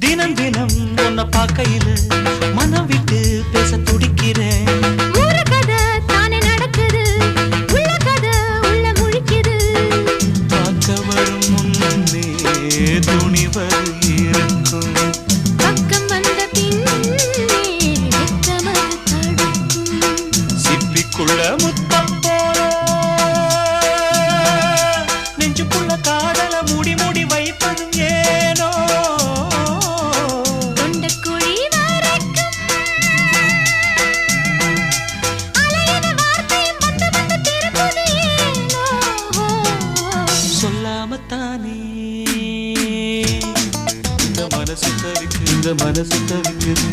தினம் தினம் உன்னை பார்க்கையில மனம் விட்டு பேச துடிக்கிறேன். ஊர கதை தானே நடக்குது, உள்ள கதை உள்ள முழிக்குது. பார்க்க வரும் முன்னே துணிவர் இருக்கும், பக்கம் வந்த பின்னே வெட்கமது தடுக்கும். சிப்பிக்குள்ள முத்தம் போல நெஞ்சுக்குள்ள காதல மூடி மூடி வைப்பதும் ஏனோ. தொண்டக்குழி வரைக்கும் அலையின வார்த்தையும் வந்து வந்து திரும்புது ஏனோ. சொல்லாமத்தானே இந்த மனசு தவிக்குது.